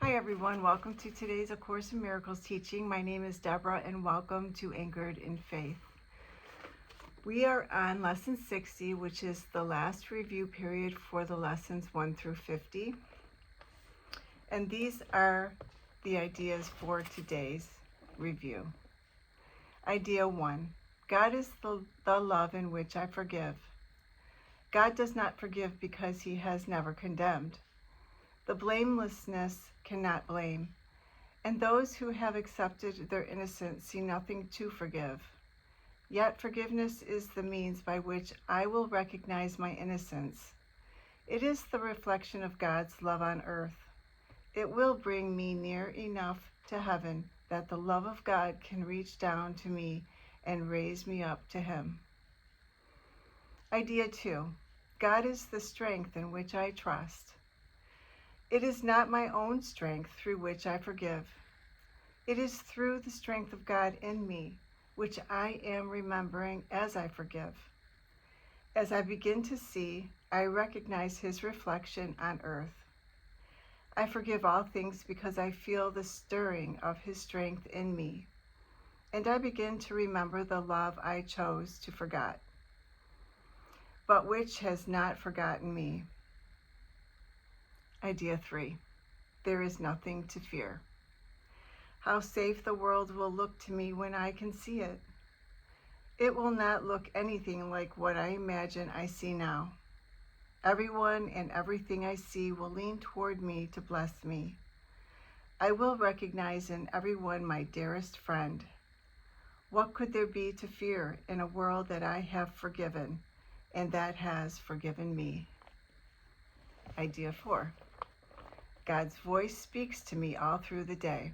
Hi everyone, welcome to today's A Course in Miracles teaching. My name is Deborah and welcome to Anchored in Faith. We are on lesson 60, which is the last review period for the lessons 1 through 50. And these are the ideas for today's review. Idea 1, God is the love in which I forgive. God does not forgive because he has never condemned. The blamelessness cannot blame, and those who have accepted their innocence see nothing to forgive. Yet forgiveness is the means by which I will recognize my innocence. It is the reflection of God's love on earth. It will bring me near enough to heaven that the love of God can reach down to me and raise me up to him. Idea 2. God is the strength in which I trust. It is not my own strength through which I forgive. It is through the strength of God in me, which I am remembering as I forgive. As I begin to see, I recognize his reflection on earth. I forgive all things because I feel the stirring of his strength in me, and I begin to remember the love I chose to forget, but which has not forgotten me. Idea 3. There is nothing to fear. How safe the world will look to me when I can see it. It will not look anything like what I imagine I see now. Everyone and everything I see will lean toward me to bless me. I will recognize in everyone my dearest friend. What could there be to fear in a world that I have forgiven and that has forgiven me? Idea 4. God's voice speaks to me all through the day.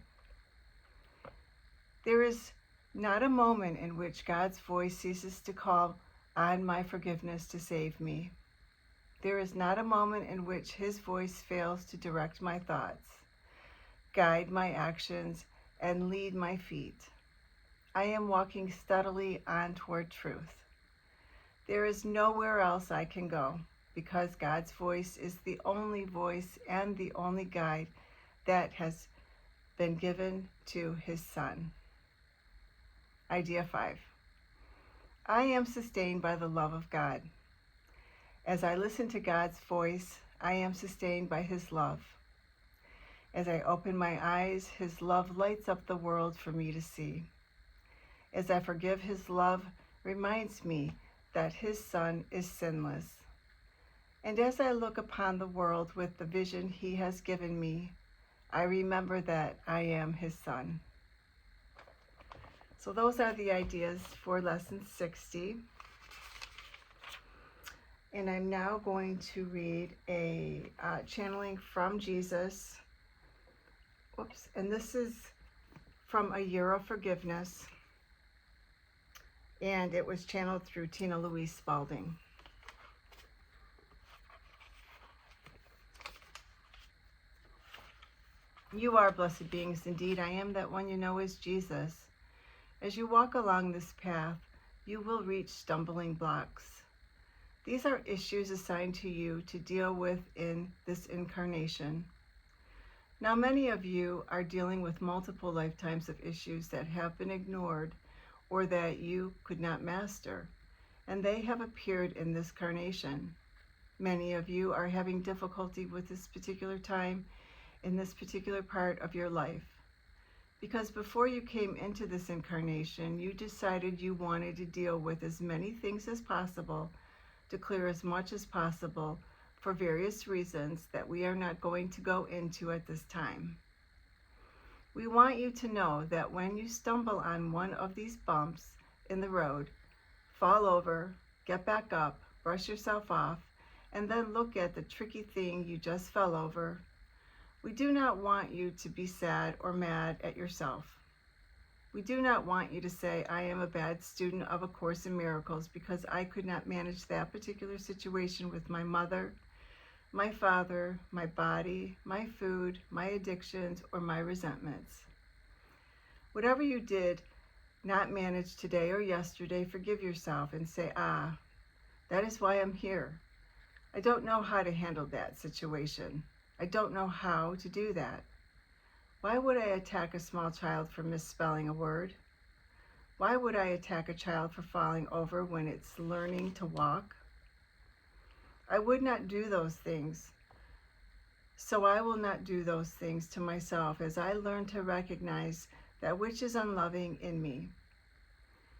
There is not a moment in which God's voice ceases to call on my forgiveness to save me. There is not a moment in which his voice fails to direct my thoughts, guide my actions, and lead my feet. I am walking steadily on toward truth. There is nowhere else I can go, because God's voice is the only voice and the only guide that has been given to his Son. Idea 5. I am sustained by the love of God. As I listen to God's voice, I am sustained by his love. As I open my eyes, his love lights up the world for me to see. As I forgive, his love reminds me that his Son is sinless. And as I look upon the world with the vision he has given me, I remember that I am his son. So those are the ideas for lesson 60. And I'm now going to read a channeling from Jesus. And this is from A Year of Forgiveness. And it was channeled through Tina Louise Spalding. You are blessed beings indeed. I am that one you know as Jesus. As you walk along this path, you will reach stumbling blocks. These are issues assigned to you to deal with in this incarnation. Now, many of you are dealing with multiple lifetimes of issues that have been ignored or that you could not master, and they have appeared in this carnation. Many of you are having difficulty with this particular time in this particular part of your life, because before you came into this incarnation, you decided you wanted to deal with as many things as possible, to clear as much as possible, for various reasons that we are not going to go into at this time. We want you to know that when you stumble on one of these bumps in the road, fall over, get back up, brush yourself off, and then look at the tricky thing you just fell over. We do not want you to be sad or mad at yourself. We do not want you to say, I am a bad student of A Course in Miracles because I could not manage that particular situation with my mother, my father, my body, my food, my addictions, or my resentments. Whatever you did not manage today or yesterday, forgive yourself and say, that is why I'm here. I don't know how to handle that situation. I don't know how to do that. Why would I attack a small child for misspelling a word? Why would I attack a child for falling over when it's learning to walk? I would not do those things. So I will not do those things to myself as I learn to recognize that which is unloving in me.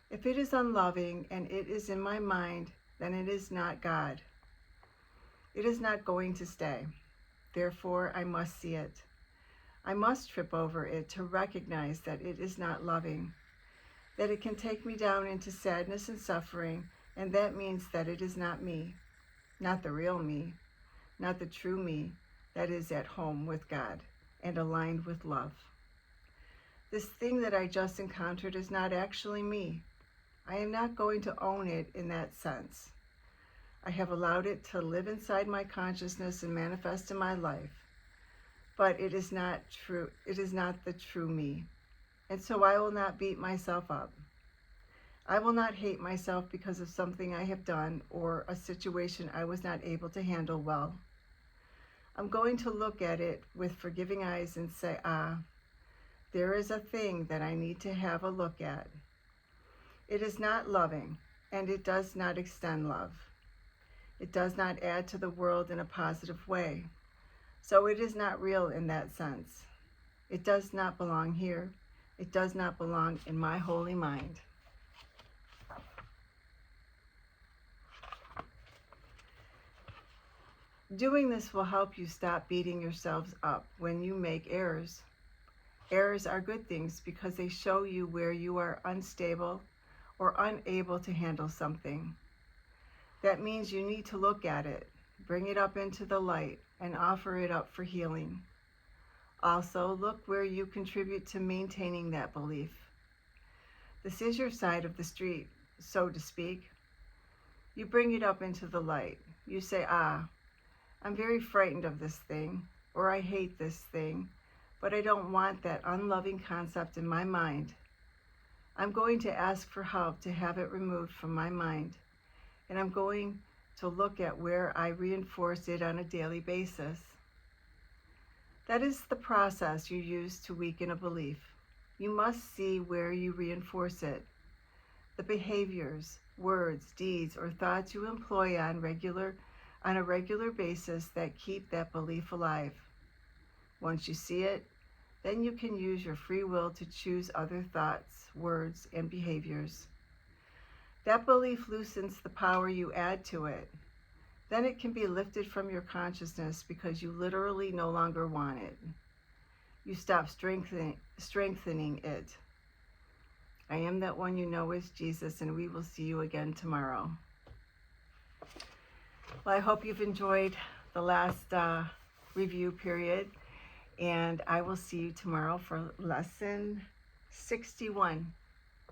If it is unloving and it is in my mind, then it is not God. It is not going to stay. Therefore, I must see it. I must trip over it to recognize that it is not loving, that it can take me down into sadness and suffering, and that means that it is not me, not the real me, not the true me that is at home with God and aligned with love. This thing that I just encountered is not actually me. I am not going to own it in that sense. I have allowed it to live inside my consciousness and manifest in my life. But it is not true. It is not the true me. And so I will not beat myself up. I will not hate myself because of something I have done or a situation I was not able to handle well. I'm going to look at it with forgiving eyes and say, there is a thing that I need to have a look at. It is not loving, and it does not extend love. It does not add to the world in a positive way. So it is not real in that sense. It does not belong here. It does not belong in my holy mind. Doing this will help you stop beating yourselves up when you make errors. Errors are good things because they show you where you are unstable or unable to handle something. That means you need to look at it, bring it up into the light, and offer it up for healing. Also, look where you contribute to maintaining that belief. This is your side of the street, so to speak. You bring it up into the light. You say, I'm very frightened of this thing, or I hate this thing, but I don't want that unloving concept in my mind. I'm going to ask for help to have it removed from my mind, and I'm going to look at where I reinforce it on a daily basis. That is the process you use to weaken a belief. You must see where you reinforce it. The behaviors, words, deeds, or thoughts you employ on a regular basis that keep that belief alive. Once you see it, then you can use your free will to choose other thoughts, words, and behaviors. That belief loosens the power you add to it. Then it can be lifted from your consciousness because you literally no longer want it. You stop strengthening it. I am that one you know is Jesus, and we will see you again tomorrow. Well, I hope you've enjoyed the last review period, and I will see you tomorrow for lesson 61.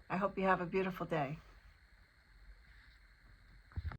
I hope you have a beautiful day.